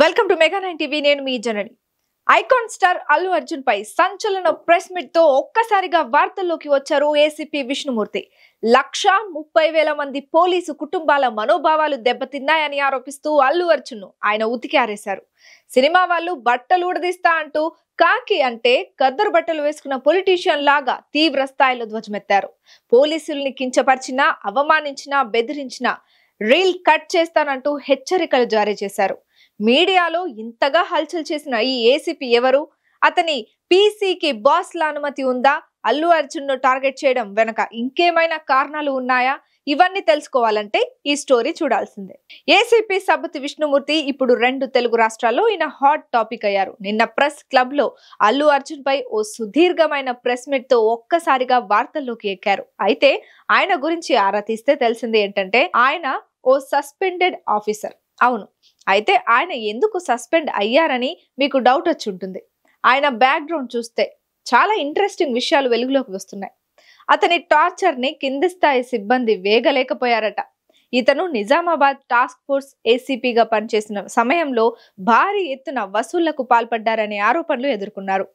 Welcome to mega 9 TV. నేను మీ జనని. Icon star Allu Arjun పై సంచలన press meet తో ఒక్కసారిగా వార్తల్లోకి వచ్చారు ఏసీపీ విష్ణుమూర్తి. 1,30,000 మంది పోలీసు కుటుంబాల మనోభావాలు దెబ్బతిన్నాయని ఆరోపిస్తూ అల్లు అర్జున్ ను ఆయన ఉతికి ఆరేశారు. సినిమా వాళ్ళు బట్టలు ఊడదీస్తా అంటూ కాకి అంటే కద్దరు బట్టలు వేసుకున్న పొలిటీషియన్ లాగా తీవ్ర స్థాయిలో ధ్వజమెత్తారు. పోలీసుల్ని కించపరిచినా, అవమానించినా, బెదిరించినా రీల్ కట్ చేస్తానంటూ హెచ్చరికలు జారీ చేశారు. మీడియాలో ఇంతగా హల్చల్ చేసిన ఈ ఏసీపీ ఎవరు? అతని పీసీకి బాస్ల అనుమతి ఉందా? అల్లు అర్జున్ ను టార్గెట్ చేయడం వెనక ఇంకేమైనా కారణాలు ఉన్నాయా? ఇవన్నీ తెలుసుకోవాలంటే ఈ స్టోరీ చూడాల్సిందే. ఏసీపీ సబ్బతి విష్ణుమూర్తి ఇప్పుడు 2 తెలుగు రాష్ట్రాల్లో ఈయన హాట్ టాపిక్ అయ్యారు. నిన్న ప్రెస్ క్లబ్ లో అల్లు అర్జున్ పై ఓ సుదీర్ఘమైన ప్రెస్ మీట్ తో ఒక్కసారిగా వార్తల్లోకి ఎక్కారు. అయితే ఆయన గురించి ఆరా తీస్తే తెలిసింది ఏంటంటే ఆయన ఓ సస్పెండెడ్ ఆఫీసర్. అవును, అయితే ఆయన ఎందుకు సస్పెండ్ అయ్యారని మీకు డౌట్ వచ్చి ఉంటుంది. ఆయన బ్యాక్గ్రౌండ్ చూస్తే చాలా ఇంట్రెస్టింగ్ విషయాలు వెలుగులోకి వస్తున్నాయి. అతని టార్చర్ ని కింది స్థాయి సిబ్బంది వేగలేకపోయారట. ఇతను నిజామాబాద్ టాస్క్ ఫోర్స్ ఏసీపీగా పనిచేసిన సమయంలో భారీ ఎత్తున వసూళ్లకు పాల్పడ్డారనే ఆరోపణలు ఎదుర్కొన్నారు.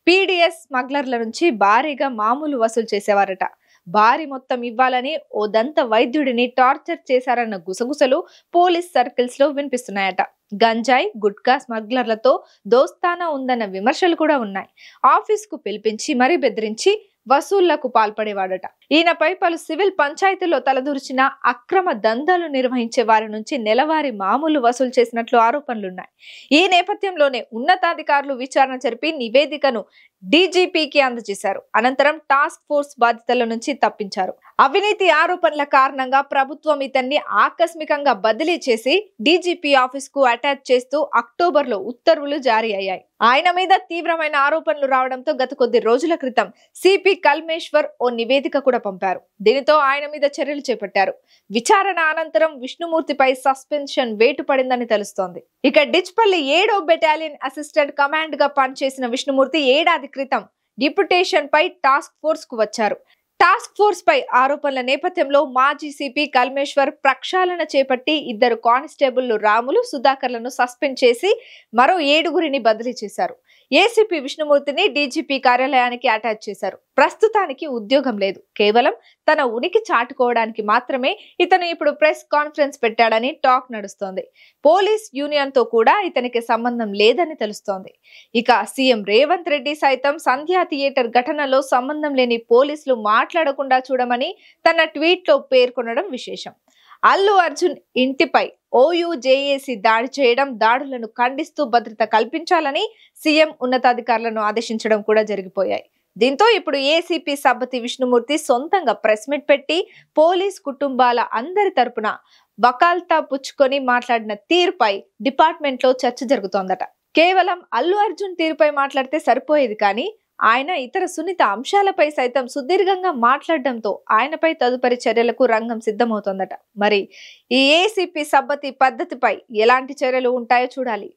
పీడీఎస్ స్మగ్లర్ల నుంచి భారీగా మామూలు వసూలు చేసేవారట. భారీ మొత్తం ఇవ్వాలని ఓ దంత వైద్యుడిని టార్చర్ చేశారన్న గుసగుసలు పోలీస్ సర్కిల్స్ లో వినిపిస్తున్నాయట. గంజాయి, గుట్కా స్మగ్లర్లతో దోస్తానా ఉందన్న విమర్శలు కూడా ఉన్నాయి. ఆఫీస్ కు పిలిపించి మరీ బెదిరించి వసూళ్లకు పాల్పడేవాడట. ఈయనపై పలు సివిల్ పంచాయతీల్లో తలదూర్చిన అక్రమ దందాలు నిర్వహించే వారి నుంచి నెలవారీ మామూలు వసూలు చేసినట్లు ఆరోపణలున్నాయి. ఈ నేపథ్యంలోనే ఉన్నతాధికారులు విచారణ జరిపి నివేదికను డీజీపీకి అందజేశారు. అనంతరం టాస్క్ ఫోర్స్ బాధ్యతల నుంచి తప్పించారు. అవినీతి ఆరోపణల కారణంగా ప్రభుత్వం ఇతన్ని ఆకస్మికంగా బదిలీ చేసి డీజీపీ ఆఫీస్ కు అటాచ్ చేస్తూ అక్టోబర్ లో ఉత్తర్వులు జారీ అయ్యాయి. ఆయన మీద తీవ్రమైన ఆరోపణలు రావడంతో గత కొద్ది రోజుల క్రితం సిపి కల్మేశ్వర్ ఓ నివేదిక కూడా పంపారు. దీనితో ఆయన మీద చర్యలు చేపట్టారు. విచారణ అనంతరం విష్ణుమూర్తిపై సస్పెన్షన్ వేటు పడిందని తెలుస్తోంది. ఇక డిచ్పల్లి 7వ బెటాలియన్ అసిస్టెంట్ కమాండ్ గా పనిచేసిన విష్ణుమూర్తి ఏడాది క్రితం డిప్యుటేషన్ పై టాస్క్ ఫోర్స్ కు వచ్చారు. టాస్క్ ఫోర్స్ పై ఆరోపణల నేపథ్యంలో మాజీ సిపి కల్మేశ్వర్ ప్రక్షాళన చేపట్టి 2 కానిస్టేబుళ్లు రాములు, సుధాకర్లను సస్పెండ్ చేసి మరో 7గురిని బదిలీ చేశారు. ఏసీపీ విష్ణుమూర్తిని డీజీపీ కార్యాలయానికి అటాచ్ చేశారు. ప్రస్తుతానికి ఉద్యోగం లేదు, కేవలం తన ఉనికి చాటుకోవడానికి మాత్రమే ఇతను ఇప్పుడు ప్రెస్ కాన్ఫరెన్స్ పెట్టాడని టాక్ నడుస్తోంది. పోలీస్ యూనియన్ తో కూడా ఇతనికి సంబంధం లేదని తెలుస్తోంది. ఇక సీఎం రేవంత్ రెడ్డి సైతం సంధ్యా థియేటర్ ఘటనలో సంబంధం లేని పోలీసులు మాట్లాడకుండా చూడమని తన ట్వీట్ లో పేర్కొనడం విశేషం. అల్లు అర్జున్ ఇంటిపై ఓయూజేఏసీ దాడి చేయడం, దాడులను ఖండిస్తూ భద్రత కల్పించాలని సీఎం ఉన్నతాధికారులను ఆదేశించడం కూడా జరిగిపోయాయి. దీంతో ఇప్పుడు ఏసీపీ సబ్బతి విష్ణుమూర్తి సొంతంగా ప్రెస్ మీట్ పెట్టి పోలీస్ కుటుంబాల అందరి తరపున వకాల్తా పుచ్చుకొని మాట్లాడిన తీరుపై డిపార్ట్మెంట్ లో చర్చ జరుగుతోందట. కేవలం అల్లు అర్జున్ తీరుపై మాట్లాడితే సరిపోయేది, కానీ ఆయన ఇతర సున్నిత అంశాలపై సైతం సుదీర్ఘంగా మాట్లాడడంతో ఆయనపై తదుపరి చర్యలకు రంగం సిద్ధమవుతోందట. మరి ఈ ఏసీపీ సబ్బతి పద్ధతిపై ఎలాంటి చర్యలు ఉంటాయో చూడాలి.